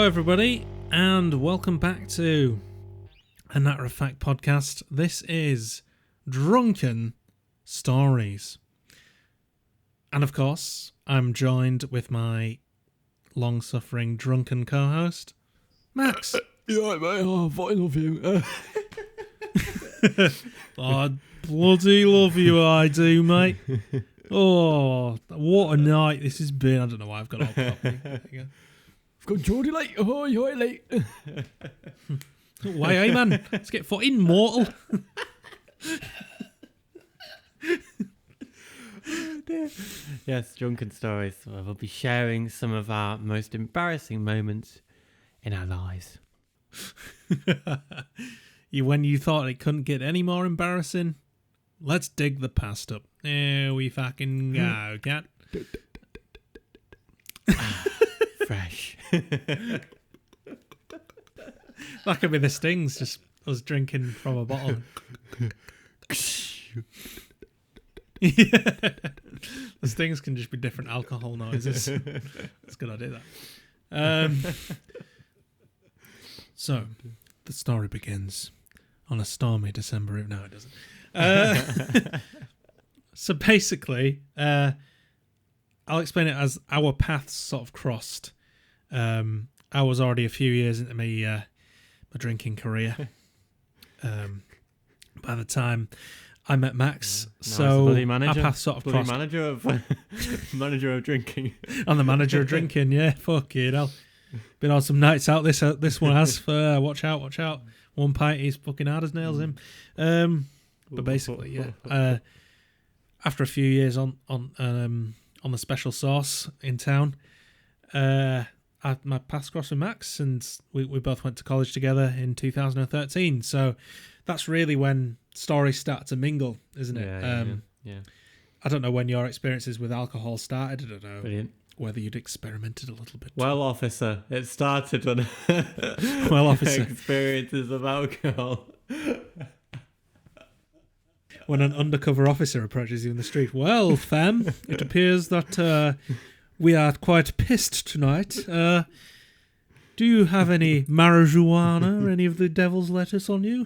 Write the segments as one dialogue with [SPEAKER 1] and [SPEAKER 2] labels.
[SPEAKER 1] everybody, and welcome back to a Natter podcast. This is Drunken Stories. And of course, I'm joined with my long-suffering drunken co-host, Max.
[SPEAKER 2] You alright, mate? Oh, I fucking love you.
[SPEAKER 1] I bloody love you, I do, mate. Oh, what a night this has been. I don't know why I've got all properly. There you go.
[SPEAKER 2] I've got Geordie late. Oh, you're late.
[SPEAKER 1] Why, hey, man? Let's get fucking mortal.
[SPEAKER 3] Yes, Drunken Stories. We'll be sharing some of our most embarrassing moments in our lives.
[SPEAKER 1] When you thought it couldn't get any more embarrassing, let's dig the past up. There we fucking go, cat.
[SPEAKER 3] Fresh.
[SPEAKER 1] That could be the Stings, just us drinking from a bottle. The Stings can just be different alcohol noises. That's a good idea, that. So, the story begins on a stormy December eve. No, it doesn't. So basically, I'll explain it as our paths sort of crossed. I was already a few years into my drinking career. By the time I met Max, so our paths sort of crossed.
[SPEAKER 3] Manager of drinking.
[SPEAKER 1] I'm the manager of drinking. Yeah, fuck it, hell. Been on some nights out. This one has. Watch out. One pint, he's fucking hard as nails him. But basically, yeah. After a few years on the special sauce in town, my paths crossed with Max, and we both went to college together in 2013. So that's really when stories start to mingle, isn't it?
[SPEAKER 3] Yeah.
[SPEAKER 1] I don't know when your experiences with alcohol started. I don't know.
[SPEAKER 3] Brilliant.
[SPEAKER 1] Whether you'd experimented a little bit.
[SPEAKER 3] Well, officer, it started when experiences of alcohol.
[SPEAKER 1] When an undercover officer approaches you in the street. Well, fam, it appears that we are quite pissed tonight. Do you have any marijuana or any of the devil's lettuce on you?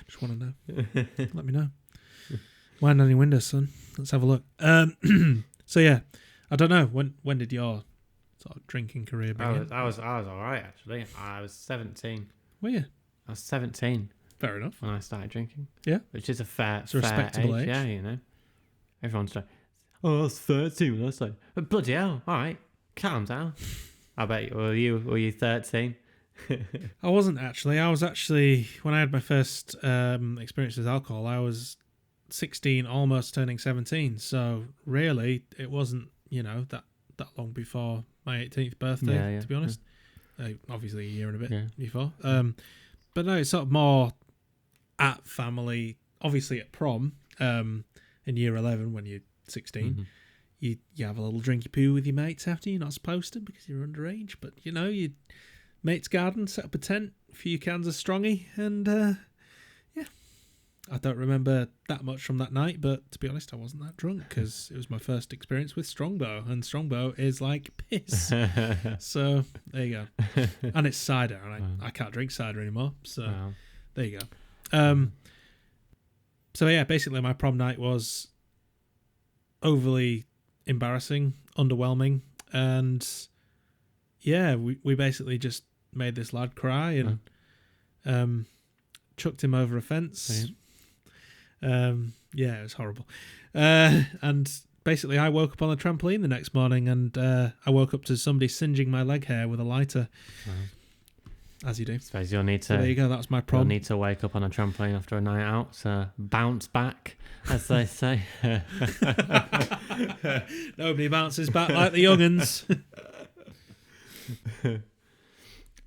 [SPEAKER 1] Just want to know. Let me know. Wind down your windows, son. Let's have a look. So yeah, I don't know. When did your sort of drinking career begin?
[SPEAKER 3] I was all right, actually. I was 17.
[SPEAKER 1] Were you?
[SPEAKER 3] I was 17.
[SPEAKER 1] Fair enough.
[SPEAKER 3] When I started drinking.
[SPEAKER 1] Yeah.
[SPEAKER 3] Which is a
[SPEAKER 1] respectable age.
[SPEAKER 3] Yeah, you know. Everyone's like, oh, I was 13 when I started. But bloody hell, all right, calm down. I bet you, were you 13?
[SPEAKER 1] I wasn't actually. I was actually, when I had my first experience with alcohol, I was 16, almost turning 17. So really, it wasn't, that long before my 18th birthday, to be honest. Obviously a year and a bit before. But no, it's sort of more at family, obviously at prom, in year 11 when you're 16. Mm-hmm. You have a little drinky poo with your mates after. You're not supposed to because you're underage, but you mate's garden, set up a tent, a few cans of Strongy, and I don't remember that much from that night, but to be honest, I wasn't that drunk because it was my first experience with Strongbow, and Strongbow is like piss. So there you go. And it's cider, and I can't drink cider anymore, so there you go. So yeah, basically my prom night was overly embarrassing, underwhelming, and yeah, we basically just made this lad cry and chucked him over a fence. Yeah, it was horrible. And basically I woke up on the trampoline the next morning, and I woke up to somebody singeing my leg hair with a lighter. As you do. I suppose you'll need to. So there you go. That's my problem.
[SPEAKER 3] You'll need to wake up on a trampoline after a night out to bounce back, as they say.
[SPEAKER 1] Nobody bounces back like the young'uns.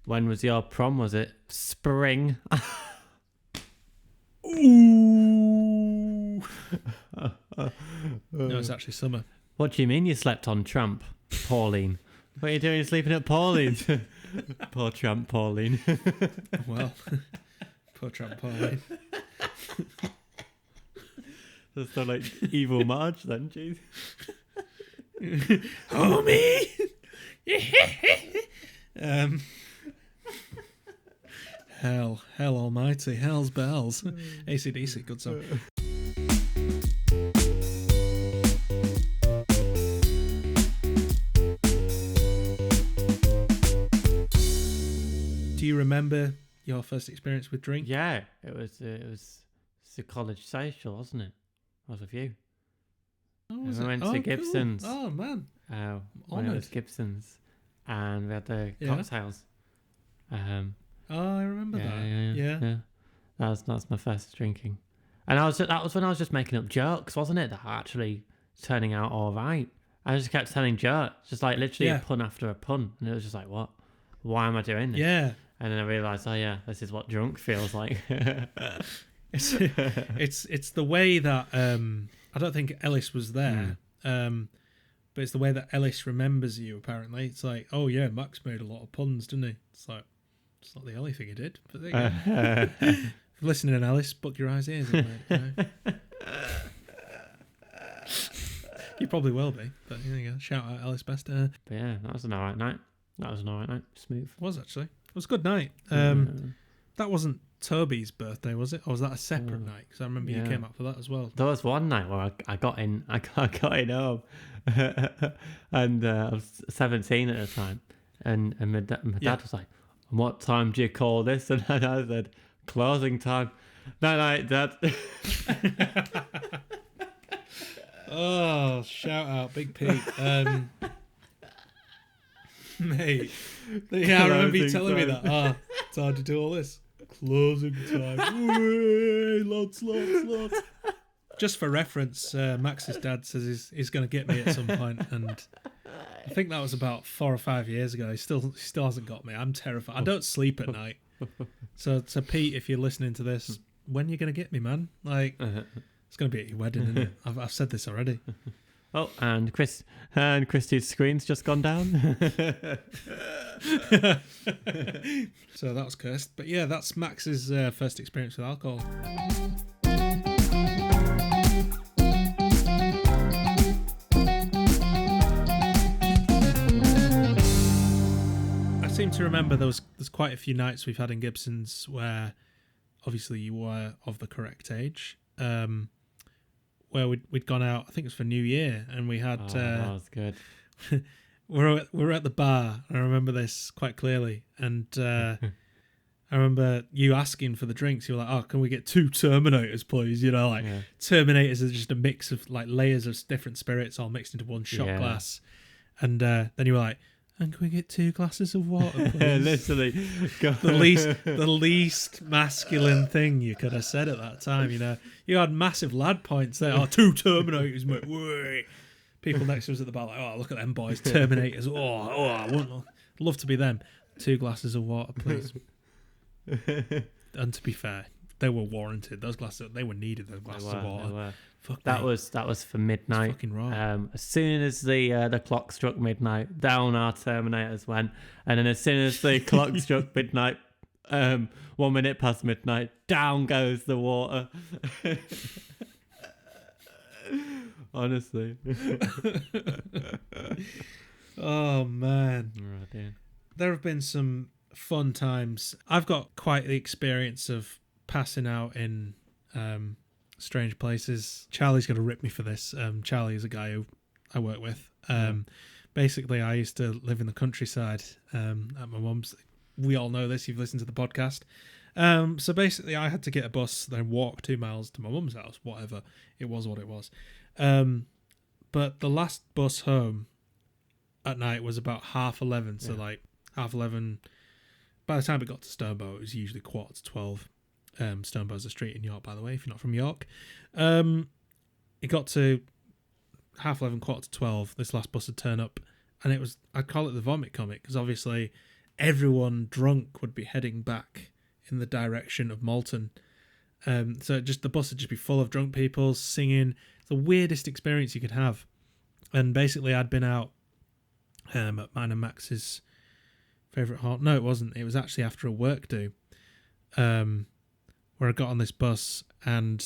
[SPEAKER 3] When was your prom? Was it spring?
[SPEAKER 1] Ooh. No, it's actually summer.
[SPEAKER 3] What do you mean you slept on tramp, Pauline? What are you doing sleeping at Pauline's? Poor tramp Pauline.
[SPEAKER 1] Well, poor tramp Pauline.
[SPEAKER 3] That's so like evil Marge then, jeez.
[SPEAKER 1] Homie! Hell almighty, hell's bells. AC/DC, good song. Do you remember your first experience with drink?
[SPEAKER 3] Yeah, it was a college social, wasn't it? I was with you.
[SPEAKER 1] Oh,
[SPEAKER 3] We
[SPEAKER 1] was it?
[SPEAKER 3] went to
[SPEAKER 1] Cool.
[SPEAKER 3] Gibson's.
[SPEAKER 1] Oh, man.
[SPEAKER 3] When it was Gibson's, and we had the cocktails.
[SPEAKER 1] Oh, I remember that.
[SPEAKER 3] Yeah. That's my first drinking, and that was when I was just making up jokes, wasn't it? That were actually turning out all right. I just kept telling jokes, just like literally a pun after a pun, and it was just like, what? Why am I doing this?
[SPEAKER 1] Yeah.
[SPEAKER 3] And then I realised, oh yeah, this is what drunk feels like.
[SPEAKER 1] It's the way that I don't think Ellis was there, but it's the way that Ellis remembers you. Apparently, it's like, oh yeah, Max made a lot of puns, didn't he? It's like, it's not the only thing he did. But there you go. If you're listening, Ellis, book your eyes, ears, in, mate. You know? You probably will be, but there you go. Shout out Ellis Bester.
[SPEAKER 3] But yeah, that was an alright night. Smooth.
[SPEAKER 1] It was actually. It was a good night. That wasn't Toby's birthday, was it? Or was that a separate night? Because I remember you came up for that as well.
[SPEAKER 3] There was one night where I got in home, and I was 17 at the time, and my dad was like, "What time do you call this?" And I said, "Closing time." Night, Dad.
[SPEAKER 1] Oh, shout out, Big Pete. Mate. Yeah, I remember you telling me that. It's hard to do all this. Closing time. Way, lots. Just for reference, Max's dad says he's going to get me at some point, and I think that was about 4 or 5 years ago. He still hasn't got me. I'm terrified. I don't sleep at night. So Pete, if you're listening to this, when are you going to get me, man? Like, it's going to be at your wedding, isn't it? I've said this already.
[SPEAKER 3] Oh, and Christy's screen's just gone down.
[SPEAKER 1] So that was cursed. But yeah, that's Max's first experience with alcohol. I seem to remember there's quite a few nights we've had in Gibson's where obviously you were of the correct age. Where we'd gone out, I think it was for New Year, and we had.
[SPEAKER 3] That was good.
[SPEAKER 1] we were at the bar, and I remember this quite clearly. And I remember you asking for the drinks. You were like, "Oh, can we get 2 Terminators, please?" You know, Terminators are just a mix of like layers of different spirits all mixed into one shot glass. And then you were like, "And can we get 2 glasses of water, please?"
[SPEAKER 3] Literally,
[SPEAKER 1] the least masculine thing you could have said at that time. You know, you had massive lad points there. Oh, 2 Terminators, mate. Whey. People next to us at the bar like, "Oh, look at them boys, Terminators. Oh, I would love to be them. 2 glasses of water, please." And to be fair, they were warranted. Those glasses, they were needed. Those glasses of water.
[SPEAKER 3] That was for midnight.
[SPEAKER 1] Fucking right.
[SPEAKER 3] As soon as the clock struck midnight, down our Terminators went, and then as soon as the clock struck midnight, 1 minute past midnight, down goes the water. Honestly.
[SPEAKER 1] Oh man.
[SPEAKER 3] Right, yeah.
[SPEAKER 1] There have been some fun times. I've got quite the experience of passing out in strange places. Charlie's going to rip me for this. Charlie is a guy who I work with. Basically, I used to live in the countryside at my mum's. We all know this. You've listened to the podcast. So basically, I had to get a bus, then walk 2 miles to my mum's house. Whatever. It was what it was. But the last bus home at night was about 11:30. So like 11:30. By the time it got to Stonebow, it was usually 12:15. Stonebow's a street in York, by the way, if you're not from York. It got to 11:30, 11:45. This last bus would turn up, and it was, I'd call it the vomit comic, because obviously everyone drunk would be heading back in the direction of Malton. So the bus would just be full of drunk people singing. It's the weirdest experience you could have. And basically, I'd been out at mine and Max's favourite haunt. No, it wasn't. It was actually after a work do. Where I got on this bus, and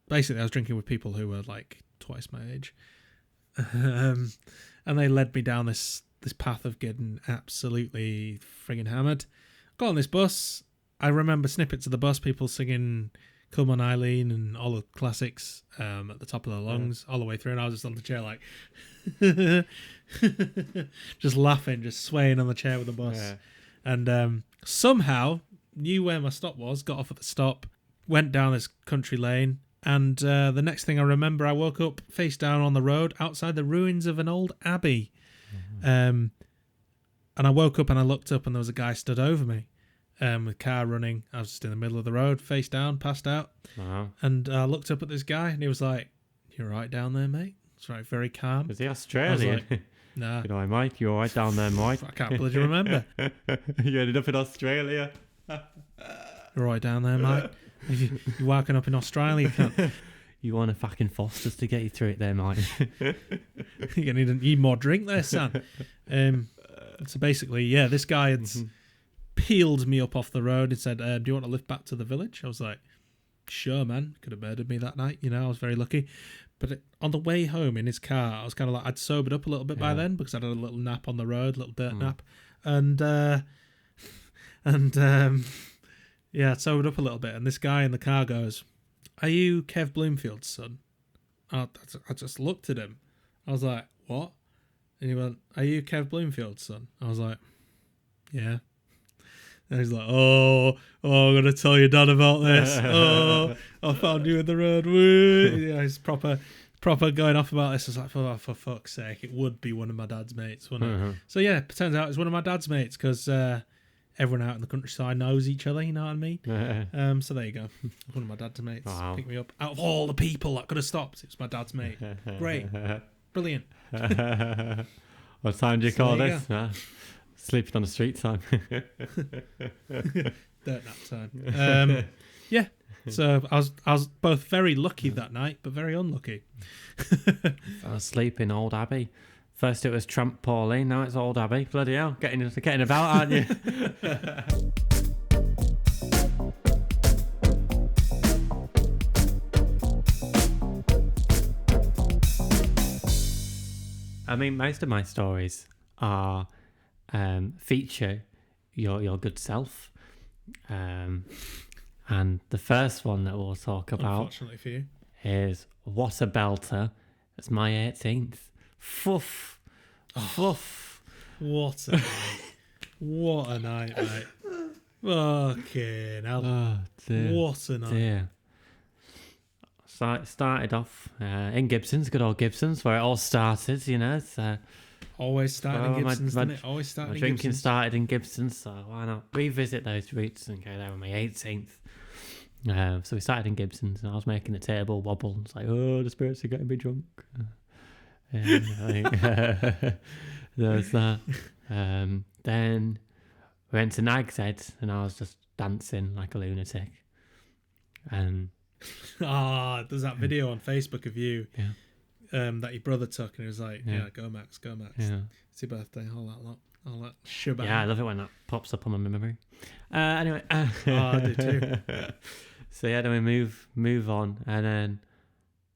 [SPEAKER 1] basically I was drinking with people who were like twice my age. And they led me down this path of getting absolutely friggin' hammered. Got on this bus, I remember snippets of the bus, people singing "Come On Eileen" and all the classics at the top of their lungs all the way through, and I was just on the chair like, just laughing, just swaying on the chair with the bus, and somehow knew where my stop was, got off at the stop, went down this country lane, and the next thing I remember, I woke up face down on the road outside the ruins of an old abbey. And I woke up and I looked up and there was a guy stood over me with a car running. I was just in the middle of the road, face down, passed out.
[SPEAKER 3] Wow.
[SPEAKER 1] And I looked up at this guy and he was like, "You all right down there, mate?" It's right, very calm.
[SPEAKER 3] Is he Australian?
[SPEAKER 1] Like, nah.
[SPEAKER 3] Good eye, Mike. You all right down there, Mike?
[SPEAKER 1] I can't believe you remember.
[SPEAKER 3] You ended up in Australia.
[SPEAKER 1] You're right down there, mate. You're waking up in Australia.
[SPEAKER 3] You want a fucking Foster's to get you through it there, Mike?
[SPEAKER 1] You're going to need more drink there, son. So basically, yeah, this guy had peeled me up off the road and said, "Do you want to lift back to the village?" I was like, "Sure, man." Could have murdered me that night, I was very lucky. But on the way home in his car, I was kind of like, I'd sobered up a little bit by then because I'd had a little nap on the road, a little dirt nap. And yeah, I'd sobered up a little bit. And this guy in the car goes, "Are you Kev Bloomfield's son?" I just looked at him. I was like, "What?" And he went, "Are you Kev Bloomfield's son?" I was like, "Yeah." And he's like, oh, I'm going to tell your dad about this. Oh, I found you in the road. Woo. He's proper going off about this. I was like, oh, for fuck's sake, it would be one of my dad's mates, wouldn't it? So yeah, it turns out it's one of my dad's mates because everyone out in the countryside knows each other, you know what I mean? So there you go. One of my dad's mates picked me up. Out of all the people that could have stopped, it was my dad's mate. Great. Brilliant.
[SPEAKER 3] What time do you call this? Sleeping on the street time.
[SPEAKER 1] Dirt nap time. Yeah. So I was both very lucky that night, but very unlucky.
[SPEAKER 3] I was sleeping Old Abbey. First it was Tramp Pauline, now it's Old Abbey. Bloody hell, getting about, aren't you? I mean, most of my stories are feature your good self, and the first one that we'll talk about,
[SPEAKER 1] unfortunately for you,
[SPEAKER 3] is What a Belter. It's my 18th. Fuff. Fuff.
[SPEAKER 1] What a night. What a night, mate. Fucking hell.
[SPEAKER 3] Oh, dear.
[SPEAKER 1] What a night.
[SPEAKER 3] Dear. So it started off in Gibson's, good old Gibson's, where it all started, It's,
[SPEAKER 1] always starting in Gibson's, doesn't it? Always starting in
[SPEAKER 3] drinking
[SPEAKER 1] Gibson's.
[SPEAKER 3] Started in Gibson's, so why not revisit those roots and go there on my 18th. So we started in Gibson's, and I was making the table wobble. It's like, oh, the spirits are getting me drunk. There's that. Then we went to Nag's Head, and I was just dancing like a lunatic. And
[SPEAKER 1] there's that video on Facebook of you that your brother took, and he was like, yeah, go Max.
[SPEAKER 3] Yeah.
[SPEAKER 1] It's your birthday, all that shebang.
[SPEAKER 3] Yeah, I love it when that pops up on my memory. Anyway.
[SPEAKER 1] I do too.
[SPEAKER 3] So yeah, then we move on, and then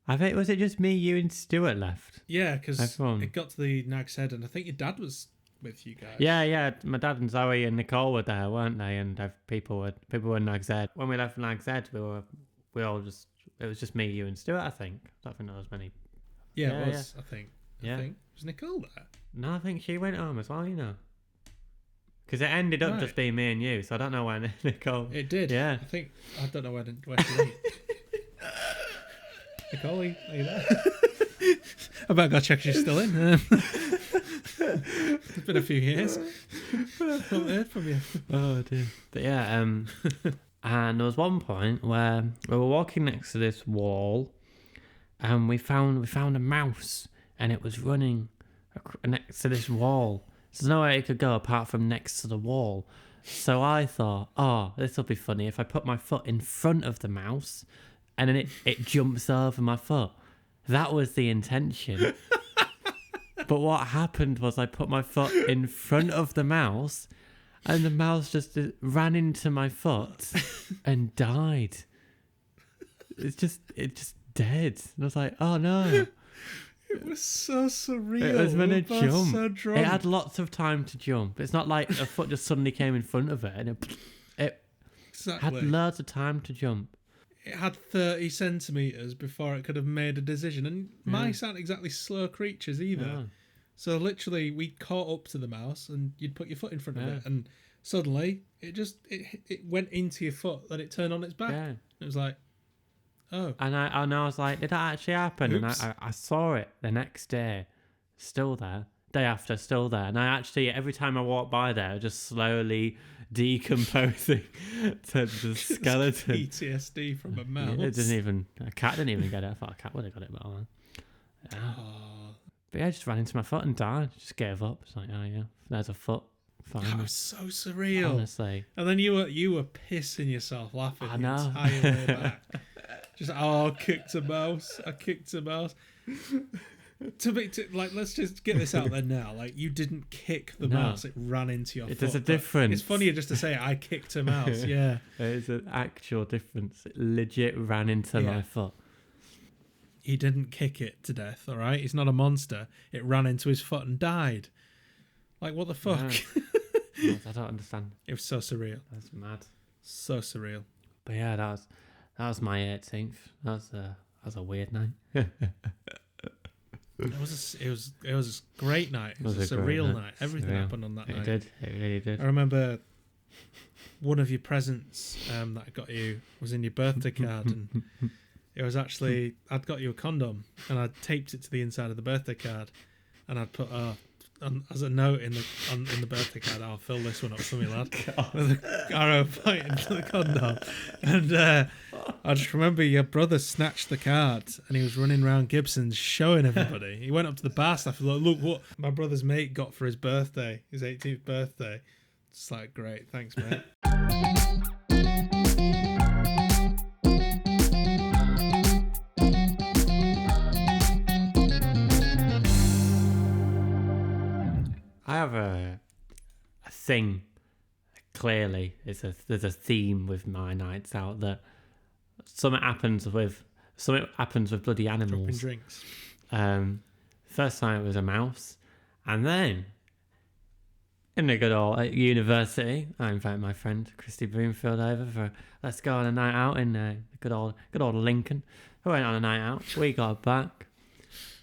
[SPEAKER 3] I think, was it just me, you, and Stuart left?
[SPEAKER 1] Yeah, because it got to the Nag's Head, and I think your dad was with you guys.
[SPEAKER 3] Yeah. My dad and Zoe and Nicole were there, weren't they? And people were in Nag's Head. When we left Nag's Head, it was just me, you, and Stuart. I think. I don't think there was many.
[SPEAKER 1] Yeah, it was. Yeah. I think.
[SPEAKER 3] Yeah.
[SPEAKER 1] Was Nicole there?
[SPEAKER 3] No, I think she went home as well. Because it ended up just being me and you, so I don't know when Nicole.
[SPEAKER 1] It did.
[SPEAKER 3] Yeah.
[SPEAKER 1] I don't know where she went. Nicole, are you there? I better go check if she's still in. It's been a few years. I haven't heard from you.
[SPEAKER 3] Oh dear. But yeah, and there was one point where we were walking next to this wall, and we found a mouse, and it was running next to this wall. So there's nowhere it could go apart from next to the wall. So I thought, this will be funny if I put my foot in front of the mouse, and then it jumps over my foot. That was the intention. But what happened was I put my foot in front of the mouse, and the mouse just ran into my foot and died. It just dead. And I was like, oh no.
[SPEAKER 1] It was so surreal.
[SPEAKER 3] It was when it jumped.
[SPEAKER 1] So drunk.
[SPEAKER 3] It had lots of time to jump. It's not like a foot just suddenly came in front of it and it
[SPEAKER 1] exactly.
[SPEAKER 3] Had loads of time to jump.
[SPEAKER 1] It had 30 centimetres before it could have made a decision. And mice aren't exactly slow creatures either.
[SPEAKER 3] Yeah.
[SPEAKER 1] So literally, we caught up to the mouse and you'd put your foot in front of it. And suddenly, it went into your foot. Then it turned on its back.
[SPEAKER 3] Yeah.
[SPEAKER 1] It was like, oh.
[SPEAKER 3] And I was like, did that actually happen?
[SPEAKER 1] Oops.
[SPEAKER 3] And I saw it the next day, still there. Day after, still there. And I actually, every time I walked by there, just slowly decomposing to the skeleton.
[SPEAKER 1] PTSD from a mouse.
[SPEAKER 3] A cat didn't even get it. I thought a cat would have got it, but yeah.
[SPEAKER 1] Oh,
[SPEAKER 3] But yeah, I just ran into my foot and died. Just gave up. It's like, oh yeah, there's a foot. Fine.
[SPEAKER 1] that was so surreal.
[SPEAKER 3] Honestly.
[SPEAKER 1] And then you were pissing yourself laughing
[SPEAKER 3] I
[SPEAKER 1] the
[SPEAKER 3] know.
[SPEAKER 1] entire way back. Just, I kicked a mouse. Let's just get this out there now. Like, you didn't kick the mouse; it ran into your foot.
[SPEAKER 3] There's a difference.
[SPEAKER 1] It's funnier just to say I kicked a mouse. Yeah,
[SPEAKER 3] There's an actual difference. It legit ran into my foot.
[SPEAKER 1] he didn't kick it to death. All right, he's not a monster. It ran into his foot and died. Like, what the fuck?
[SPEAKER 3] Yeah. I don't understand.
[SPEAKER 1] It was so surreal.
[SPEAKER 3] That's mad.
[SPEAKER 1] So surreal.
[SPEAKER 3] But yeah, that was my 18th. That was a weird night.
[SPEAKER 1] It was a great night. It was a surreal night. Everything happened on that night.
[SPEAKER 3] It really did.
[SPEAKER 1] I remember one of your presents that I got you was in your birthday card, and it was actually, I'd got you a condom and I'd taped it to the inside of the birthday card, and I'd put as a note in the birthday card, I'll fill this one up for me, lad, with an arrow pointing to the condom. And I just remember your brother snatched the card and he was running around Gibson's showing everybody. He went up to the bar staff and was like, look what my brother's mate got for his birthday, his 18th birthday. It's like, great, thanks, mate.
[SPEAKER 3] I have a thing. Clearly, there's a theme with my nights out that something happens with bloody
[SPEAKER 1] Dropping
[SPEAKER 3] animals.
[SPEAKER 1] drinks.
[SPEAKER 3] First time it was a mouse, and then in the good old at university, I invited my friend Christy Broomfield over for let's go on a night out in the good old Lincoln. We went on a night out. We got back.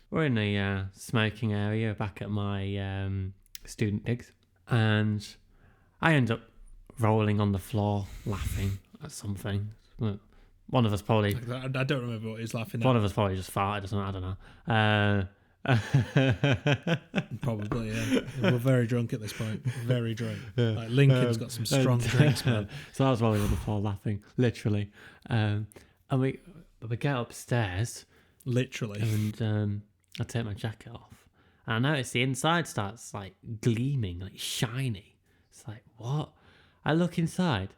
[SPEAKER 3] We're in the smoking area back at my student digs, and I end up rolling on the floor laughing at something. One of us probably.
[SPEAKER 1] I don't remember what he was laughing at.
[SPEAKER 3] One of us probably just farted or something. I don't know.
[SPEAKER 1] Probably, yeah. We're very drunk at this point. Very drunk. Like, Lincoln's got some strong drinks, man.
[SPEAKER 3] So I was rolling on the floor laughing, literally. And we get upstairs.
[SPEAKER 1] Literally.
[SPEAKER 3] And I take my jacket off. And I notice the inside starts like gleaming, like shiny. It's like, what? I look inside.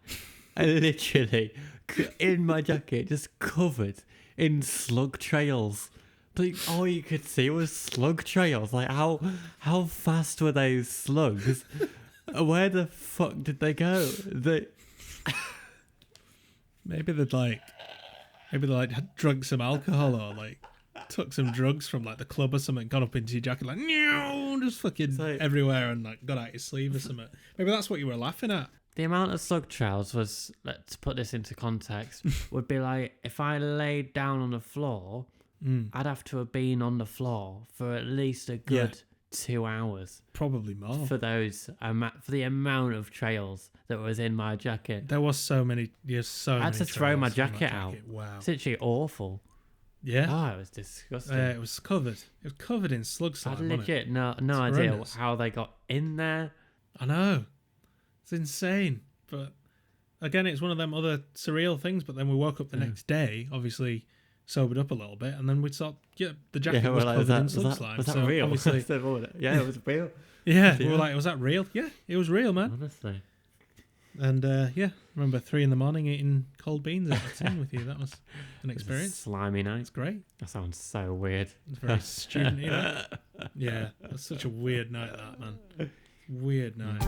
[SPEAKER 3] And literally, in my jacket, just covered in slug trails. Like, all you could see was slug trails. Like, how fast were those slugs? Where the fuck did they go?
[SPEAKER 1] Maybe they'd had drunk some alcohol or like took some drugs from like the club or something, got up into your jacket like, just fucking
[SPEAKER 3] like,
[SPEAKER 1] everywhere and like got out your sleeve or something. Maybe that's what you were laughing at.
[SPEAKER 3] The amount of slug trails was, let's put this into context, would be like if I laid down on the floor, I'd have to have been on the floor for at least a good 2 hours.
[SPEAKER 1] Probably more.
[SPEAKER 3] For the amount of trails that was in my jacket.
[SPEAKER 1] There was so many. I
[SPEAKER 3] had to throw my jacket out.
[SPEAKER 1] Wow.
[SPEAKER 3] It's literally awful.
[SPEAKER 1] Yeah.
[SPEAKER 3] Oh, it was disgusting.
[SPEAKER 1] It was covered. It was covered in slug slime.
[SPEAKER 3] I had legit no idea how they got in there.
[SPEAKER 1] I know. It's insane. But again, it's one of them other surreal things. But then we woke up the next day, obviously sobered up a little bit, and then we saw the jacket was covered in slug slime.
[SPEAKER 3] Was that real?
[SPEAKER 1] Obviously,
[SPEAKER 3] yeah, it was real.
[SPEAKER 1] Yeah, we were like, was that real? Yeah, it was real, man.
[SPEAKER 3] Honestly.
[SPEAKER 1] And remember 3 a.m. eating cold beans at the tin with you. That was an experience.
[SPEAKER 3] Slimy night.
[SPEAKER 1] It's great.
[SPEAKER 3] That sounds so weird.
[SPEAKER 1] It's very student, you know? Yeah, that's such a weird night, that, man. Weird night.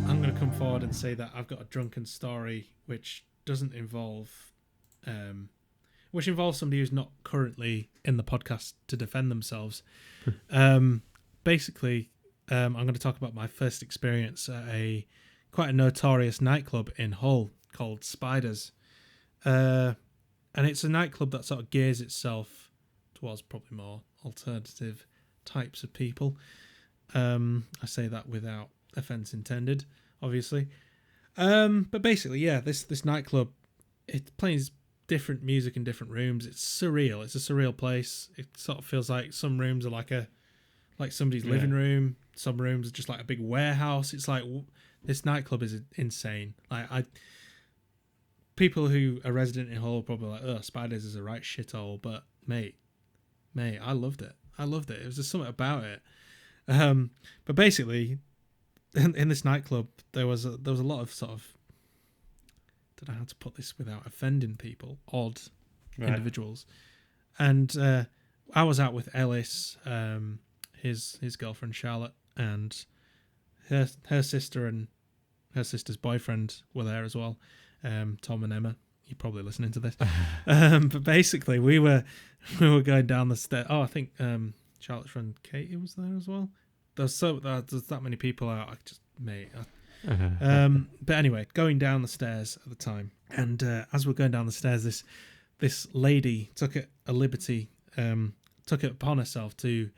[SPEAKER 1] I'm going to come forward and say that I've got a drunken story which doesn't involve... which involves somebody who's not currently in the podcast to defend themselves. Basically, I'm going to talk about my first experience at quite a notorious nightclub in Hull called Spiders. And it's a nightclub that sort of gears itself towards probably more alternative types of people. I say that without offence intended, obviously. But basically, yeah, this nightclub, it plays different music in different rooms. It's surreal. It's a surreal place. It sort of feels like some rooms are like somebody's living room. Some rooms are just like a big warehouse. It's like, this nightclub is insane. Like, people who are resident in Hull are probably like, oh, Spiders is a right shithole. But mate, I loved it. It was just something about it. But basically, in this nightclub, there was a lot of sort of, I don't know how to put this without offending people, odd individuals. And I was out with Ellis, his girlfriend Charlotte, and her sister and her sister's boyfriend were there as well, Tom and Emma. You're probably listening to this. But basically, we were going down the stairs. Oh, I think Charlotte's friend Katie was there as well. There's that many people out. But anyway, going down the stairs at the time, and as we're going down the stairs, this lady took it upon herself to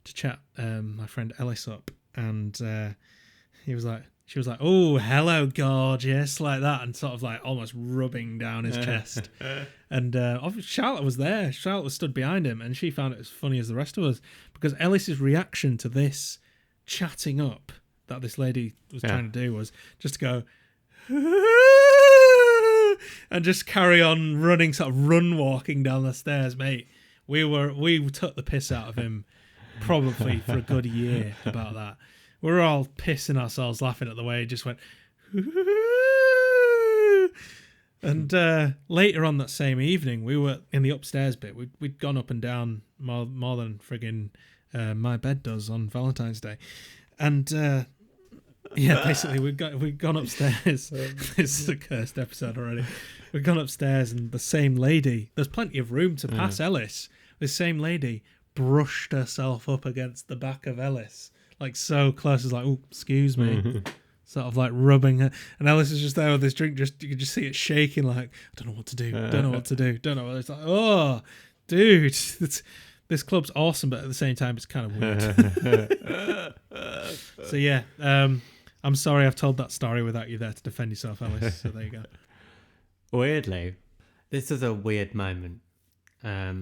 [SPEAKER 1] chat my friend Ellis up, and she was like, "Oh, hello, gorgeous," like that, and sort of like almost rubbing down his chest. And Charlotte was there. Charlotte was stood behind him, and she found it as funny as the rest of us, because Ellis's reaction to this chatting up that this lady was trying to do was just to go and just carry on running, sort of walking down the stairs, mate. We took the piss out of him probably for a good year about that. We were all pissing ourselves laughing at the way he just went. And later on that same evening, we were in the upstairs bit. We'd gone up and down more than friggin' my bed does on Valentine's Day. And basically we'd gone upstairs. This is a cursed episode already. We'd gone upstairs, and the same lady, there's plenty of room to pass Ellis. The same lady brushed herself up against the back of Ellis, like so close, as like, oh, excuse me. Sort of like rubbing her, and Ellis is just there with this drink. You could just see it shaking, like, I don't know what to do. Don't know what it's like. Oh, dude, this club's awesome, but at the same time, it's kind of weird. So yeah, I'm sorry I've told that story without you there to defend yourself, Ellis. So there you go.
[SPEAKER 3] Weirdly, this is a weird moment. I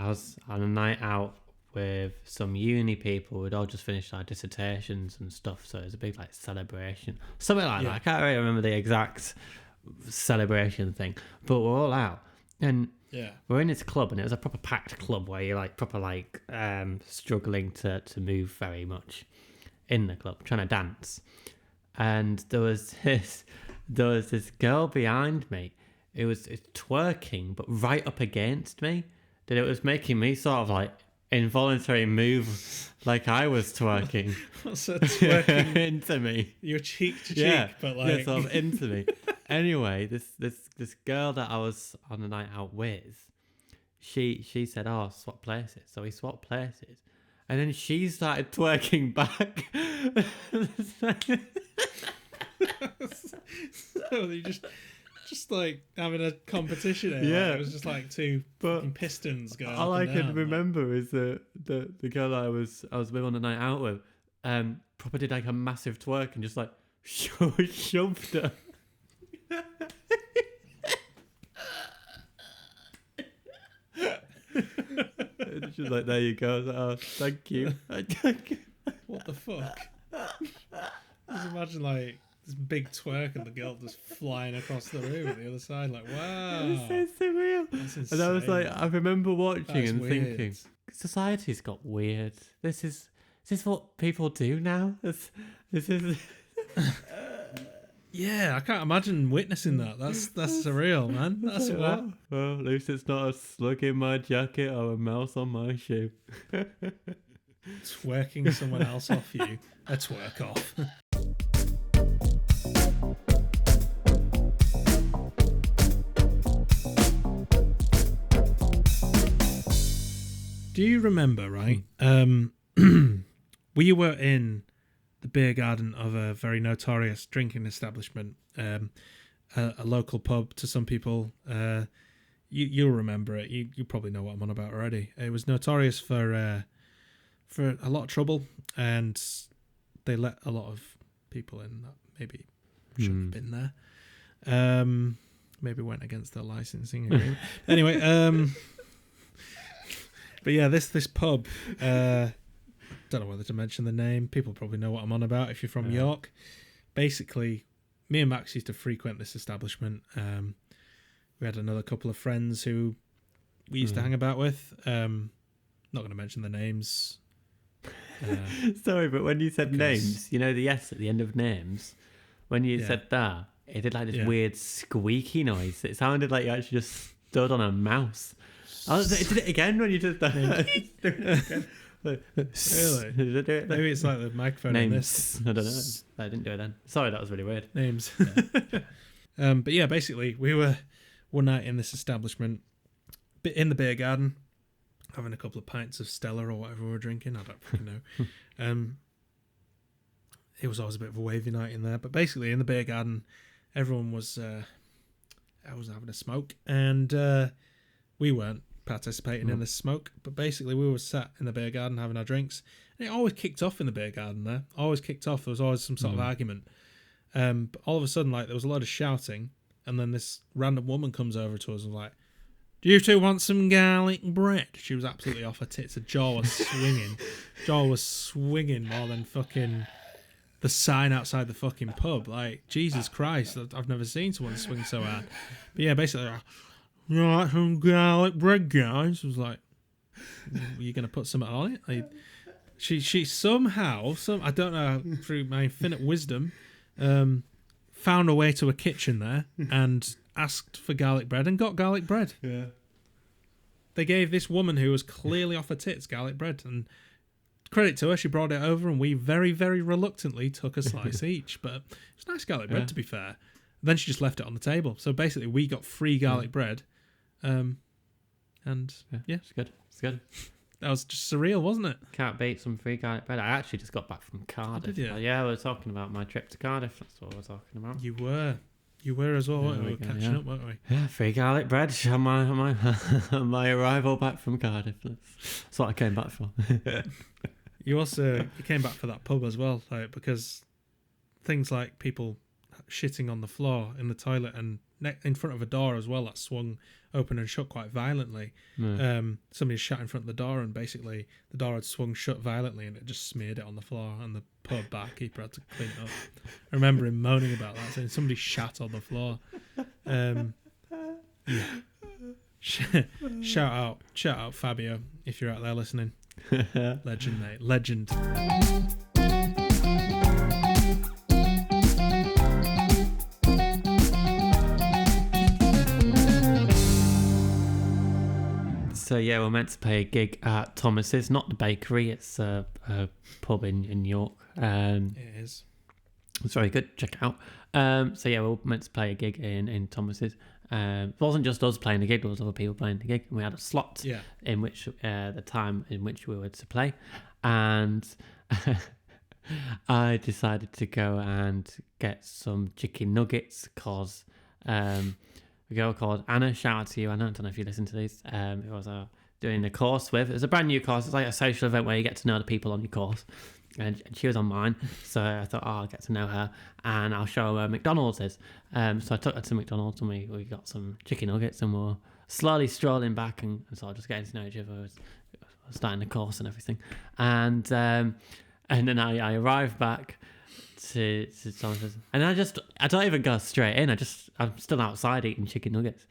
[SPEAKER 3] was on a night out with some uni people. We'd all just finished our dissertations and stuff, so it was a big like celebration, something like that. I can't really remember the exact celebration thing, but we're all out, and we're in this club, and it was a proper packed club where you're like proper like struggling to move very much in the club, trying to dance. And there was this girl behind me. It was twerking, but right up against me, that it was making me sort of like involuntary move, like I was twerking.
[SPEAKER 1] What's that twerking?
[SPEAKER 3] Into me.
[SPEAKER 1] You're cheek to cheek, but like...
[SPEAKER 3] Yeah, sort of into me. Anyway, this girl that I was on the night out with, she said, oh, swap places. So we swapped places. And then she started twerking back.
[SPEAKER 1] So you just like having a competition here.
[SPEAKER 3] Yeah,
[SPEAKER 1] like, it was just like two pistons going.
[SPEAKER 3] All I can remember is the girl that I was with on the night out with, probably did like a massive twerk and just like shoved her. She was like, there you go. I was like, oh, thank you.
[SPEAKER 1] What the fuck? Just imagine like this big twerk and the girl just flying across the room at the other side, like, wow.
[SPEAKER 3] It's so surreal.
[SPEAKER 1] That's insane.
[SPEAKER 3] And I was like, I remember watching and
[SPEAKER 1] weird.
[SPEAKER 3] thinking, society's got weird. Is this what people do now? This is...
[SPEAKER 1] Yeah, I can't imagine witnessing that. That's surreal, man. That's what.
[SPEAKER 3] Well, at least it's not a slug in my jacket or a mouse on my shoe.
[SPEAKER 1] Twerking someone else off you. A twerk off. Do you remember, right? We were in the beer garden of a very notorious drinking establishment, a local pub to some people. You'll remember it. You probably know what I'm on about already. It was notorious for a lot of trouble, and they let a lot of people in that maybe shouldn't have been there. Maybe went against their licensing agreement. Anyway, but yeah, this pub. Don't know whether to mention the name. People probably know what I'm on about if you're from York. Basically, me and Max used to frequent this establishment. We had another couple of friends who we used to hang about with. Not going to mention the names.
[SPEAKER 3] Sorry, but when you said names, you know the S at the end of names, when you said that, it did like this weird squeaky noise. It sounded like you actually just stood on a mouse. It did it again when you did that.
[SPEAKER 1] Really? Maybe it's like the microphone in this.
[SPEAKER 3] I don't know. I didn't do it then. Sorry, that was really weird.
[SPEAKER 1] Names. But yeah, basically, we were one night in this establishment, in the beer garden, having a couple of pints of Stella or whatever we were drinking. I don't fucking know. It was always a bit of a wavy night in there. But basically, in the beer garden, everyone was having a smoke, and we weren't participating in the smoke. But basically, we were sat in the beer garden having our drinks, and it always kicked off in the beer garden there. Always kicked off. There was always some sort of argument. But all of a sudden, like, there was a lot of shouting, and then this random woman comes over to us and was like, "Do you two want some garlic bread?" She was absolutely off her tits. Her jaw was swinging. Jaw was swinging more than fucking the sign outside the fucking pub. Like, Jesus Christ, I've never seen someone swing so hard. But yeah, basically, "You want some garlic bread, guys?" I was like, "Are you going to put something on it?" Like, she somehow, I don't know, through my infinite wisdom, found a way to a kitchen there and asked for garlic bread and got garlic bread.
[SPEAKER 3] Yeah.
[SPEAKER 1] They gave this woman who was clearly off her tits garlic bread, and credit to her, she brought it over, and we very, very reluctantly took a slice each. But it's nice garlic bread, to be fair. Then she just left it on the table. So basically, we got free garlic bread. And
[SPEAKER 3] it's good. It's good.
[SPEAKER 1] That was just surreal, wasn't it?
[SPEAKER 3] Can't beat some free garlic bread. I actually just got back from Cardiff.
[SPEAKER 1] Did you?
[SPEAKER 3] Yeah, we were talking about my trip to Cardiff. That's what we were talking about.
[SPEAKER 1] You were as well, weren't we? We were catching up, weren't we?
[SPEAKER 3] Yeah, free garlic bread on my arrival back from Cardiff. That's what I came back for.
[SPEAKER 1] You came back for that pub as well, like, because things like people shitting on the floor in the toilet and in front of a door as well that swung open and shut quite violently. Somebody shat in front of the door, and basically the door had swung shut violently and it just smeared it on the floor, and the pub barkeeper had to clean it up. I remember him moaning about that, saying somebody shat on the floor. Shout out Fabio if you're out there listening. Legend, mate, legend.
[SPEAKER 3] So yeah, we're meant to play a gig at Thomas's, not the bakery. It's a pub in York.
[SPEAKER 1] It is.
[SPEAKER 3] It's very good. Check it out. So yeah, we're meant to play a gig in Thomas's. It wasn't just us playing the gig; there was other people playing the gig, and we had a slot in which the time in which we were to play, and I decided to go and get some chicken nuggets because a girl called Anna, shout out to you, Anna. I don't know if you listen to these. It was doing a course with. It was a brand new course. It's like a social event where you get to know the people on your course. And she was on mine, so I thought, I'll get to know her and I'll show her where McDonald's is. So I took her to McDonald's and we got some chicken nuggets and we're slowly strolling back and sort of just getting to know each other, starting the course and everything. And then I arrived back to Thomas's, and I don't even go straight in. I'm still outside eating chicken nuggets,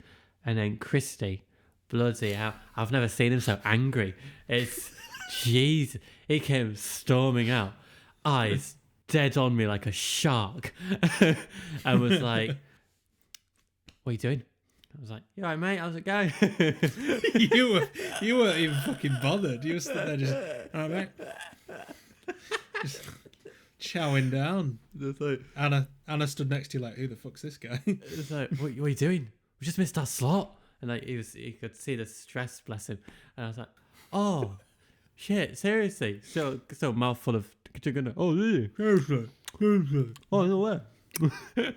[SPEAKER 3] and then Christy, bloody hell, I've never seen him so angry. It's jeez, he came storming out, eyes dead on me like a shark, and was like, "What are you doing?" I was like, "You alright, mate? How's it going?"
[SPEAKER 1] you weren't even fucking bothered. You were sitting there just, "Alright, mate." Just chowing down.
[SPEAKER 3] Like,
[SPEAKER 1] Anna stood next to you like, "Who the fuck's this guy?"
[SPEAKER 3] It's like, what are you doing? We just missed our slot. And like he could see the stress, bless him. And I was like, oh, shit, seriously? So mouthful of chicken. Oh, really? Oh, no way. And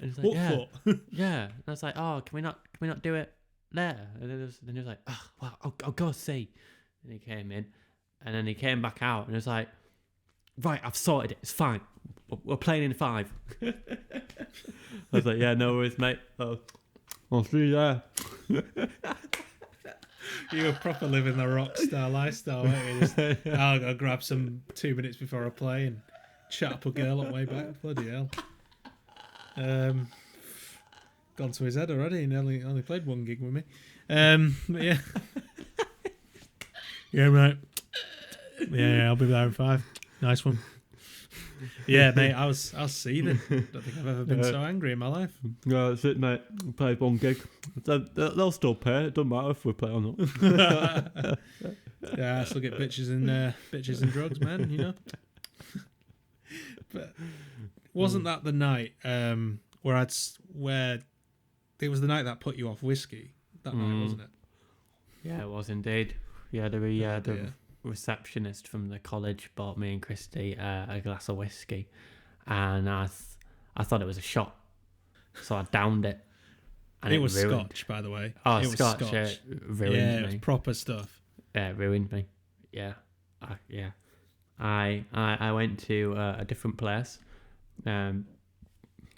[SPEAKER 3] he's like,
[SPEAKER 1] What
[SPEAKER 3] yeah,
[SPEAKER 1] for?
[SPEAKER 3] yeah. And I was like, oh, can we not do it there? And then he was like, oh, well, I'll go see. And he came in, and then he came back out, and he was like, right, I've sorted it. It's fine. We're playing in 5. I was like, yeah, no worries, mate. I'll see you there.
[SPEAKER 1] You were proper living the rock star lifestyle, weren't you? Just, I'll go grab some 2 minutes before I play and chat up a girl on the way back. Bloody hell. Gone to his head already, and only played 1 gig with me. But yeah. Yeah, right. Yeah, I'll be there in 5. Nice one. Yeah, mate, I was seething. Don't think I've ever been so angry in my life.
[SPEAKER 3] Yeah, that's it, mate. Played 1 gig. They'll still pay. It doesn't matter if we play or not.
[SPEAKER 1] Yeah, I still get bitches and drugs, man. You know. But wasn't that the night where it was the night that put you off whiskey? That night, wasn't it?
[SPEAKER 3] Yeah, it was indeed. Yeah, the receptionist from the college bought me and Christy a glass of whiskey, and I thought it was a shot, so I downed it. And
[SPEAKER 1] it was
[SPEAKER 3] ruined.
[SPEAKER 1] Scotch, by the way.
[SPEAKER 3] Oh,
[SPEAKER 1] it
[SPEAKER 3] Scotch!
[SPEAKER 1] was Scotch.
[SPEAKER 3] It ruined me.
[SPEAKER 1] It was proper stuff.
[SPEAKER 3] Yeah, it ruined me. Yeah, I went to a different place, and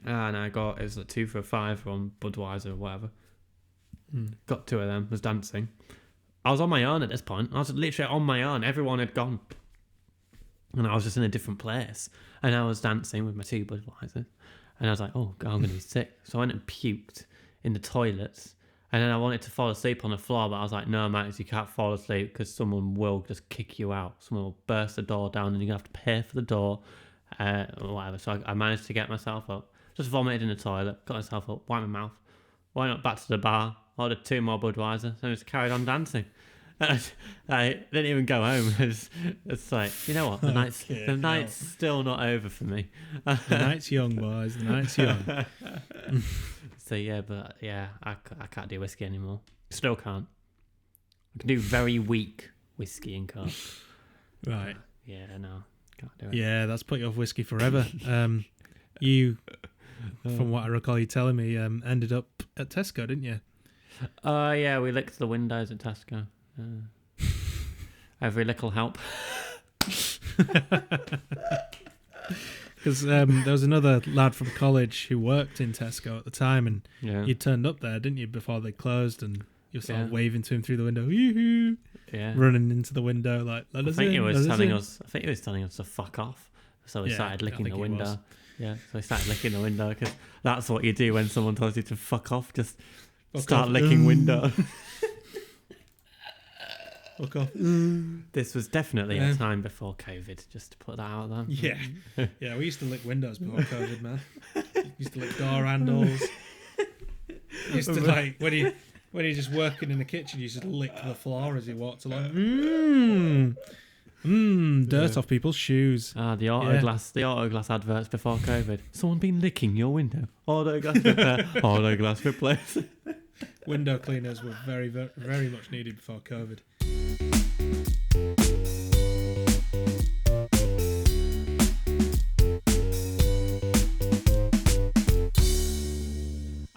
[SPEAKER 3] I got, it was like 2 for $5 on Budweiser or whatever. Got 2 of them. Was dancing. I was on my own at this point. I was literally on my own. Everyone had gone, and I was just in a different place. And I was dancing with my 2 Budweisers, and I was like, "Oh God, I'm gonna be sick." So I went and puked in the toilets. And then I wanted to fall asleep on the floor, but I was like, no, Max, you can't fall asleep because someone will just kick you out. Someone will burst the door down and you're going to have to pay for the door or whatever. So I managed to get myself up, just vomited in the toilet, got myself up, wiped my mouth, went up back to the bar, ordered 2 more Budweisers, and just carried on dancing. And I didn't even go home. It's like, you know what, the night's still not over for me.
[SPEAKER 1] The night's young, boys, the night's young.
[SPEAKER 3] So yeah, but yeah, I can't do whiskey anymore. Still can't. I can do very weak whiskey and coke.
[SPEAKER 1] Right.
[SPEAKER 3] Yeah, no, can't do it.
[SPEAKER 1] Yeah, that's put you off whiskey forever. You, from what I recall you telling me, ended up at Tesco, didn't you?
[SPEAKER 3] Yeah, we licked the windows at Tesco. Every little help. Because
[SPEAKER 1] there was another lad from college who worked in Tesco at the time, and
[SPEAKER 3] yeah,
[SPEAKER 1] you turned up there, didn't you, before they closed, and you were sort of waving to him through the window, yoo-hoo, running into the window like,
[SPEAKER 3] I think he was telling us to fuck off. So we started licking the window. Yeah, so we started licking the window because that's what you do when someone tells you to fuck off. Just start licking window.
[SPEAKER 1] Fuck off.
[SPEAKER 3] This was definitely a time before COVID, just to put that out there.
[SPEAKER 1] Yeah. Yeah, we used to lick windows before COVID, man. Used to lick door handles. Used to, like, when you're just working in the kitchen, you used to lick the floor as you walked along. Dirt off people's shoes.
[SPEAKER 3] The auto glass adverts before COVID. Someone been licking your window. Auto glass repair. Auto glass replace.
[SPEAKER 1] Window cleaners were very, very, very much needed before COVID.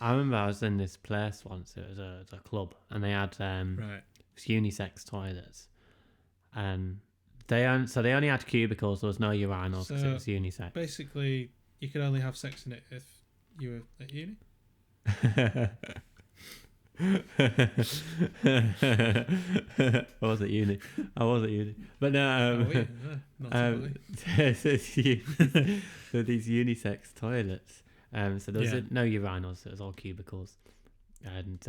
[SPEAKER 3] I remember I was in this place once. It was a club, and they had unisex toilets, and they only had cubicles. There was no urinals because it was unisex.
[SPEAKER 1] Basically, you could only have sex in it if you were at uni.
[SPEAKER 3] I was at uni, but no. So these unisex toilets. So there was no urinals. It was all cubicles, and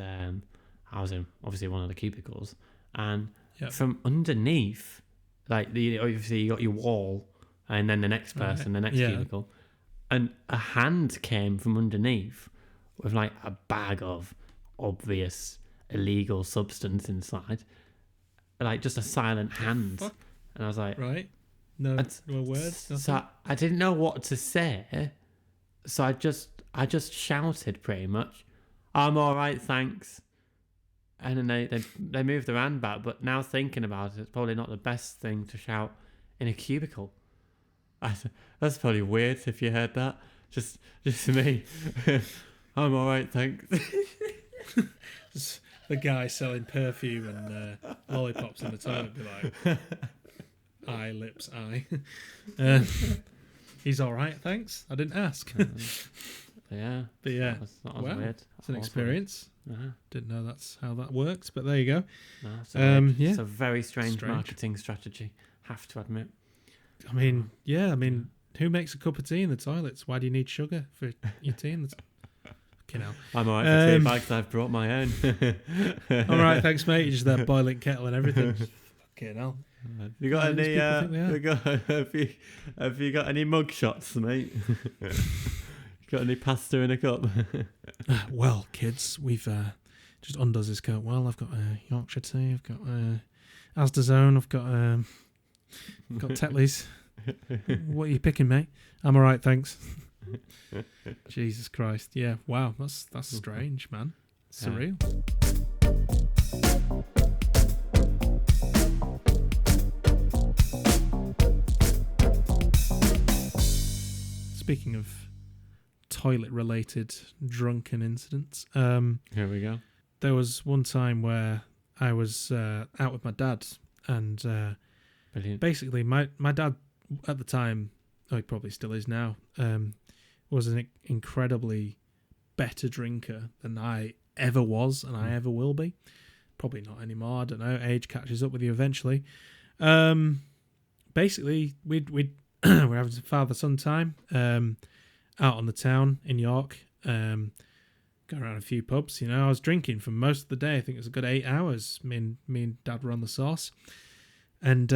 [SPEAKER 3] I was in obviously one of the cubicles, and from underneath, like obviously you got your wall, and then the next person, the next cubicle, and a hand came from underneath with like a bag of obvious illegal substance inside, like just a silent hand. And I was like,
[SPEAKER 1] no words, nothing.
[SPEAKER 3] So I didn't know what to say, so I just shouted pretty much, "I'm all right, thanks." And then they moved their hand back. But now thinking about it, it's probably not the best thing to shout in a cubicle. That's probably weird if you heard that. Just me. I'm all right, thanks.
[SPEAKER 1] Just the guy selling perfume and lollipops in the toilet be like, eye, lips, eye. He's all right, thanks. I didn't ask.
[SPEAKER 3] Yeah.
[SPEAKER 1] But yeah,
[SPEAKER 3] that was weird.
[SPEAKER 1] It's an experience.
[SPEAKER 3] Uh-huh.
[SPEAKER 1] Didn't know that's how that works, but there you go.
[SPEAKER 3] No,
[SPEAKER 1] Yeah.
[SPEAKER 3] It's a very strange marketing strategy, have to admit.
[SPEAKER 1] I mean, who makes a cup of tea in the toilets? Why do you need sugar for your tea in the Fucking hell.
[SPEAKER 3] I'm all right for 2 bags. I've brought my own.
[SPEAKER 1] All right, thanks, mate. You're just there boiling kettle and everything. Fucking hell.
[SPEAKER 3] You got any? Have you got any mug shots, mate? Got any pasta in a cup?
[SPEAKER 1] Well, kids, we've just undoes his coat. Well, I've got Yorkshire tea. I've got Asda's Own. I've got Tetley's. What are you picking, mate? I'm all right, thanks. Jesus Christ. Yeah. Wow. That's strange, man. Surreal. Speaking of toilet-related drunken incidents,
[SPEAKER 3] Here we go.
[SPEAKER 1] there was one time where I was out with my dad, and
[SPEAKER 3] Brilliant.
[SPEAKER 1] basically my dad at the time, oh, he probably still is now, was an incredibly better drinker than I ever was and I ever will be. Probably not anymore. I don't know. Age catches up with you eventually. Basically, we're having some father-son time out on the town in York. Go around a few pubs. You know, I was drinking for most of the day. I think it was a good 8 hours. Me and Dad were on the sauce. And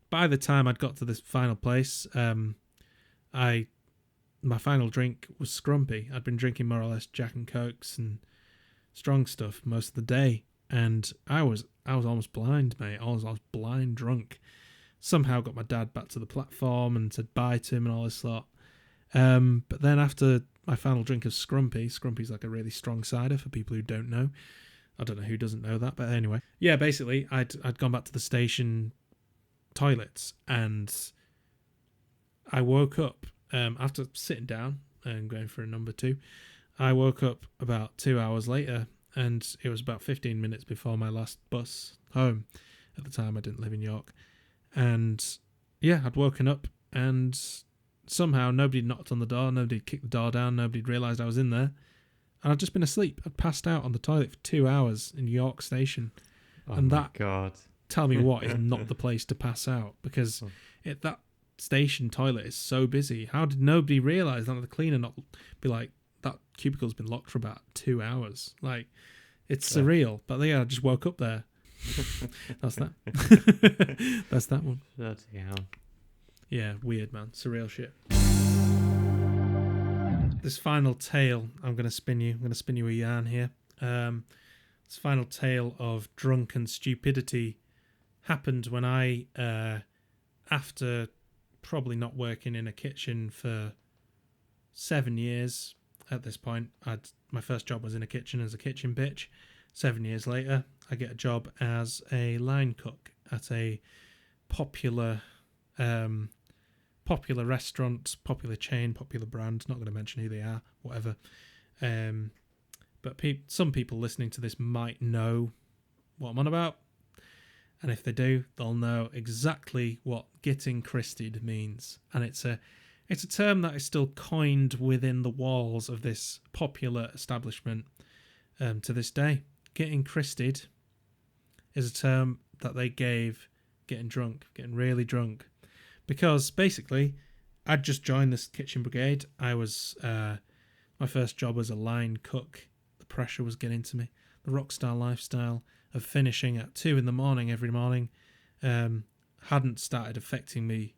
[SPEAKER 1] by the time I'd got to this final place, my final drink was scrumpy. I'd been drinking more or less Jack and Cokes and strong stuff most of the day, and I was almost blind, mate. I was blind drunk. Somehow got my dad back to the platform and said bye to him and all this lot. But then after my final drink of Scrumpy's like a really strong cider for people who don't know. I don't know who doesn't know that, but anyway. Yeah, basically, I'd gone back to the station toilets, and I woke up after sitting down and going for a number 2. I woke up about 2 hours later, and it was about 15 minutes before my last bus home. At the time, I didn't live in York. And yeah, I'd woken up, and somehow nobody knocked on the door, nobody kicked the door down, nobody realised I was in there. And I'd just been asleep. I'd passed out on the toilet for 2 hours in York Station.
[SPEAKER 3] Oh
[SPEAKER 1] and
[SPEAKER 3] my
[SPEAKER 1] that,
[SPEAKER 3] God.
[SPEAKER 1] tell me what, is not the place to pass out, because that station toilet is so busy. How did nobody realise that the cleaner not be like, that cubicle's been locked for about 2 hours? Like, it's surreal. But yeah, I just woke up there. That's that. That's that one.
[SPEAKER 3] Bloody hell.
[SPEAKER 1] Yeah, weird, man. Surreal shit. This final tale, I'm going to spin you a yarn here. This final tale of drunken stupidity happened when I, after probably not working in a kitchen for 7 years at this point, my first job was in a kitchen as a kitchen bitch. 7 years later, I get a job as a line cook at a popular restaurant, popular chain, popular brand. Not going to mention who they are, whatever. But some people listening to this might know what I'm on about. And if they do, they'll know exactly what getting christed means. And it's a term that is still coined within the walls of this popular establishment to this day. Getting christed is a term that they gave getting drunk, getting really drunk. Because basically, I'd just joined this kitchen brigade. I was, my first job was a line cook. The pressure was getting to me. The rock star lifestyle of finishing at 2 a.m. every morning hadn't started affecting me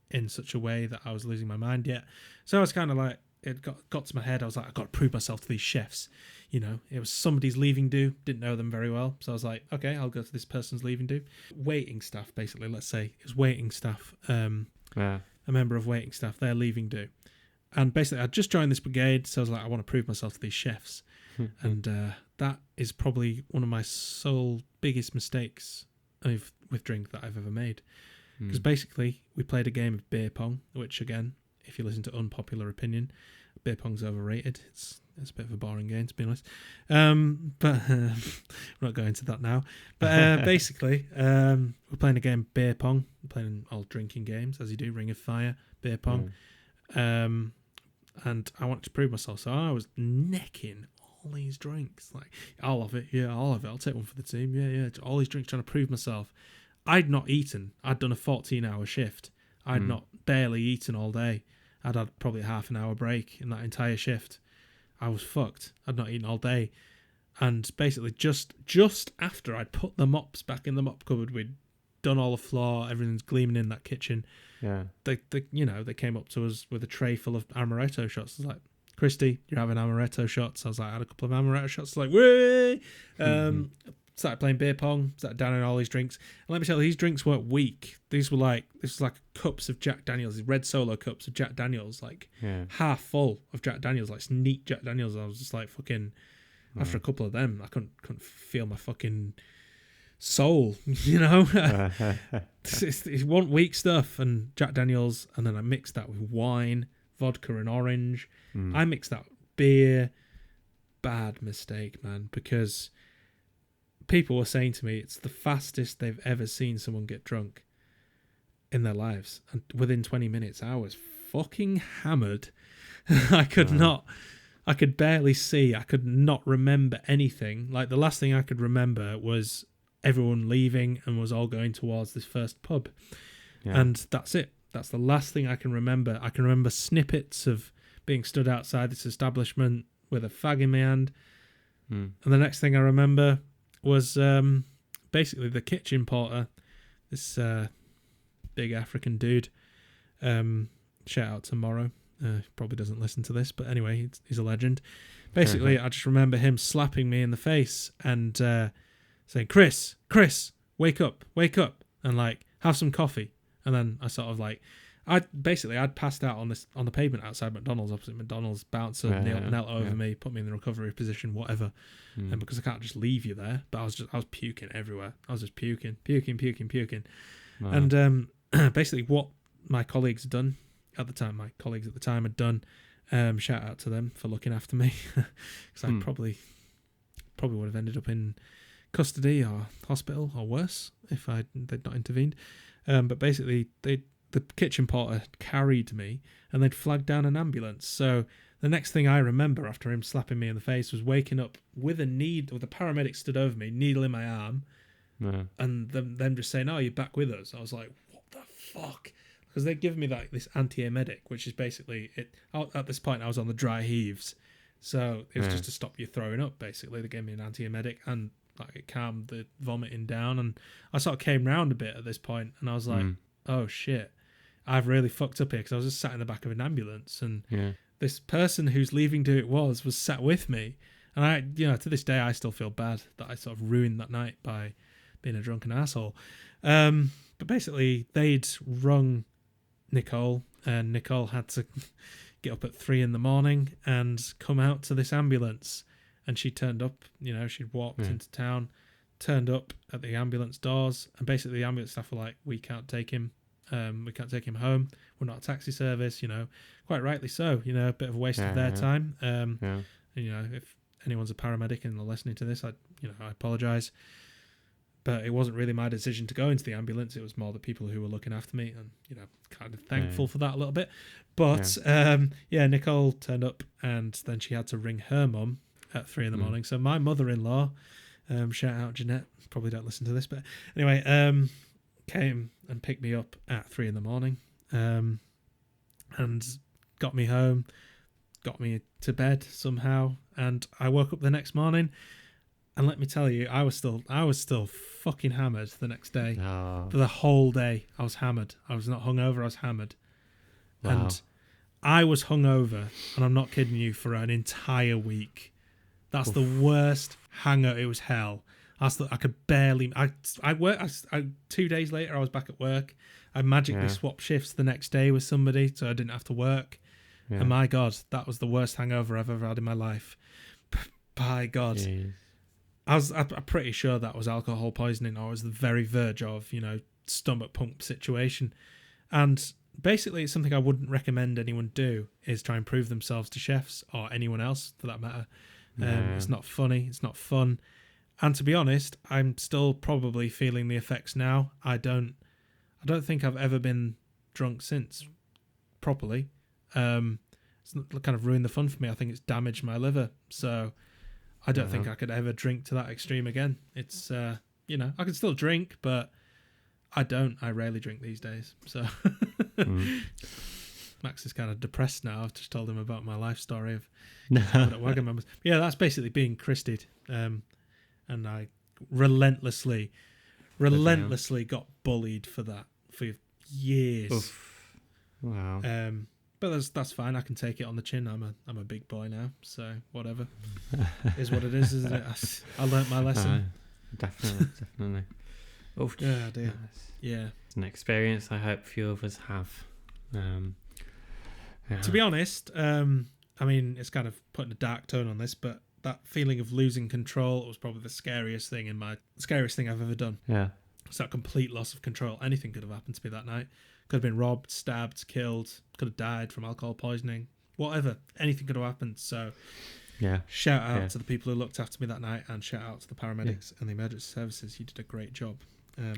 [SPEAKER 1] in such a way that I was losing my mind yet. So I was kind of like, it got to my head. I was like, I've got to prove myself to these chefs. You know, it was somebody's leaving do. Didn't know them very well. So I was like, okay, I'll go to this person's leaving do. Waiting staff, basically, let's say. It was waiting staff. A member of waiting staff, they're leaving do. And basically, I just joined this brigade. So I was like, I want to prove myself to these chefs. And that is probably one of my sole biggest mistakes with drink that I've ever made. Because basically, we played a game of beer pong, which again, if you listen to Unpopular Opinion, beer pong's overrated. It's a bit of a boring game, to be honest. But we're not going into that now. But basically, we're playing a game of beer pong. We're playing all drinking games, as you do, Ring of Fire, beer pong. And I wanted to prove myself, so I was necking all these drinks. Like, I'll have it, yeah, I'll have it. I'll take one for the team, yeah. All these drinks, trying to prove myself. I'd not eaten. I'd done a 14-hour shift. I'd not barely eaten all day. I'd had probably a half an hour break in that entire shift. I was fucked. I'd not eaten all day. And basically just after I'd put the mops back in the mop cupboard, we'd done all the floor, everything's gleaming in that kitchen.
[SPEAKER 3] Yeah.
[SPEAKER 1] They came up to us with a tray full of amaretto shots. I was like, Christy, you're having amaretto shots. I was like, I had a couple of amaretto shots. Like, way. Started playing beer pong, started downing all these drinks. And let me tell you, these drinks weren't weak. This was like cups of Jack Daniels, these red Solo cups of Jack Daniels, like half full of Jack Daniels, like neat Jack Daniels. I was just like fucking, after a couple of them, I couldn't feel my fucking soul, you know? It wasn't weak stuff. And Jack Daniels, and then I mixed that with wine, vodka and orange. I mixed that with beer. Bad mistake, man, because people were saying to me it's the fastest they've ever seen someone get drunk in their lives. And within 20 minutes, I was fucking hammered. I could barely see. I could not remember anything. Like, the last thing I could remember was everyone leaving and was all going towards this first pub. Yeah. And that's it. That's the last thing I can remember. I can remember snippets of being stood outside this establishment with a fag in my hand. And the next thing I remember was basically the kitchen porter, this big African dude. Shout out to Morrow. Probably doesn't listen to this, but anyway, he's a legend. Basically, I just remember him slapping me in the face and saying, Chris, wake up, and like, have some coffee. And then I sort of like, I'd passed out on the pavement outside McDonald's, opposite McDonald's. Bouncer knelt over me, put me in the recovery position, whatever. And because I can't just leave you there, but I was puking everywhere. I was just puking. Wow. And basically, what my colleagues had done at the time, had done. Shout out to them for looking after me, because I probably would have ended up in custody or hospital or worse if they'd not intervened. But basically, the kitchen porter carried me and they'd flagged down an ambulance. So the next thing I remember after him slapping me in the face was waking up with the paramedic stood over me, needle in my arm, and them just saying, "Oh, you're back with us." I was like, "What the fuck?" Because they'd given me like this antiemetic, which is basically it. At this point, I was on the dry heaves, so it was just to stop you throwing up. Basically, they gave me an antiemetic and like it calmed the vomiting down, and I sort of came round a bit at this point, and I was like, "Oh shit, I've really fucked up here," because I was just sat in the back of an ambulance, and this person whose leaving do it was sat with me, and I, to this day, I still feel bad that I sort of ruined that night by being a drunken asshole. But basically, they'd rung Nicole, and Nicole had to get up at 3 a.m. and come out to this ambulance, and she turned up. She'd walked into town, turned up at the ambulance doors, and basically the ambulance staff were like, "We can't take him. We can't take him home. We're not a taxi service." Quite rightly so. A bit of a waste of their time. And, if anyone's a paramedic and they're listening to this, I apologise. But it wasn't really my decision to go into the ambulance. It was more the people who were looking after me, and kind of thankful for that a little bit. But Nicole turned up, and then she had to ring her mum at 3 a.m. So my mother-in-law, shout out Jeanette, probably don't listen to this, but anyway, came and picked me up at 3 a.m. And got me home, got me to bed somehow, and I woke up the next morning. And let me tell you, I was still fucking hammered the next day. For the whole day, I was hammered. I was not hungover, I was hammered. Wow. And I was hungover, and I'm not kidding you, for an entire week. That's the worst hangover. It was hell. I could barely. I worked. 2 days later, I was back at work. I magically swapped shifts the next day with somebody, so I didn't have to work. And my God, that was the worst hangover I've ever had in my life. by God.
[SPEAKER 3] Jeez.
[SPEAKER 1] I'm pretty sure that was alcohol poisoning, or was the very verge of, stomach pump situation. And basically, it's something I wouldn't recommend anyone do, is try and prove themselves to chefs or anyone else for that matter. It's not funny. It's not fun. And to be honest, I'm still probably feeling the effects now. I don't think I've ever been drunk since properly. It's kind of ruined the fun for me. I think it's damaged my liver. So I don't think I could ever drink to that extreme again. It's, I can still drink, but I don't. I rarely drink these days. So Max is kind of depressed now. I've just told him about my life story of at wagon members. Yeah, that's basically being Christied. And I relentlessly got bullied for that for years.
[SPEAKER 3] Oof. Wow.
[SPEAKER 1] But that's fine. I can take it on the chin. I'm a big boy now, so whatever is what it is, isn't it? I learnt my lesson.
[SPEAKER 3] Definitely. Oh,
[SPEAKER 1] yeah, dear. Yeah.
[SPEAKER 3] It's an experience I hope few of us have.
[SPEAKER 1] To be honest, it's kind of putting a dark tone on this, but that feeling of losing control was probably the scariest thing I've ever done.
[SPEAKER 3] Yeah.
[SPEAKER 1] It's that complete loss of control. Anything could have happened to me that night. Could have been robbed, stabbed, killed, could have died from alcohol poisoning, whatever. Anything could have happened. So
[SPEAKER 3] yeah,
[SPEAKER 1] shout out to the people who looked after me that night, and shout out to the paramedics and the emergency services. You did a great job.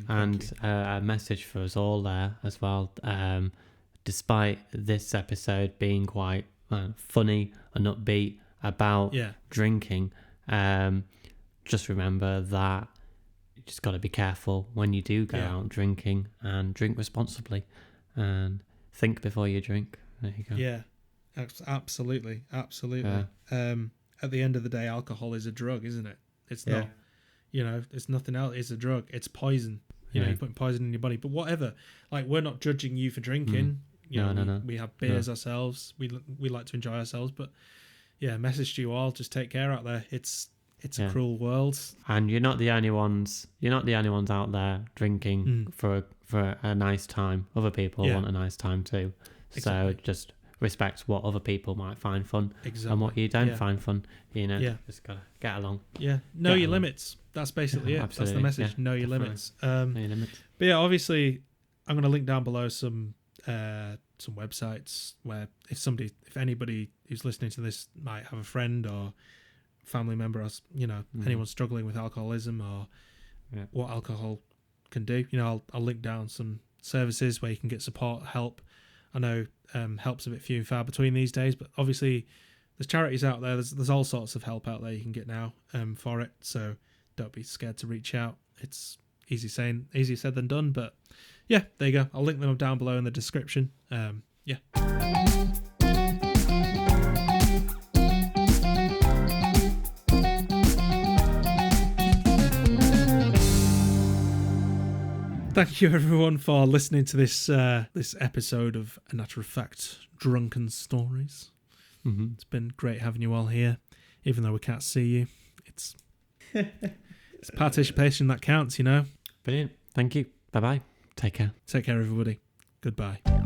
[SPEAKER 3] And a message for us all there as well. Despite this episode being quite funny and upbeat about drinking, just remember that you just got to be careful when you do go out drinking, and drink responsibly, and think before you drink. There you go.
[SPEAKER 1] Yeah, absolutely. At the end of the day, alcohol is a drug, isn't it? It's not. It's nothing else. It's a drug. It's poison. You're putting poison in your body. But whatever. Like, we're not judging you for drinking. No. We have beers ourselves. We like to enjoy ourselves. But yeah, message to you all: just take care out there. It's a cruel world. And
[SPEAKER 3] you're not the only ones. You're not the only ones out there drinking for a nice time. Other people want a nice time too. Exactly. So just respect what other people might find fun and what you don't find fun. Just gotta get along.
[SPEAKER 1] Yeah, know your limits. That's basically it. Absolutely. That's the message. Know your limits. Know your limits. But yeah, obviously, I'm going to link down below some websites where if anybody who's listening to this might have a friend or family member, or anyone struggling with alcoholism or what alcohol can do. I'll link down some services where you can get support, help. I know help's a bit few and far between these days, but obviously there's charities out there. There's all sorts of help out there you can get now for it. So don't be scared to reach out. It's easier said than done, but yeah, there you go. I'll link them down below in the description. Thank you everyone for listening to this episode of A Natter of Fact Drunken Stories. It's been great having you all here, even though we can't see you. It's participation that counts,
[SPEAKER 3] Brilliant. Thank you. Bye-bye. Take care.
[SPEAKER 1] Take care, everybody. Goodbye.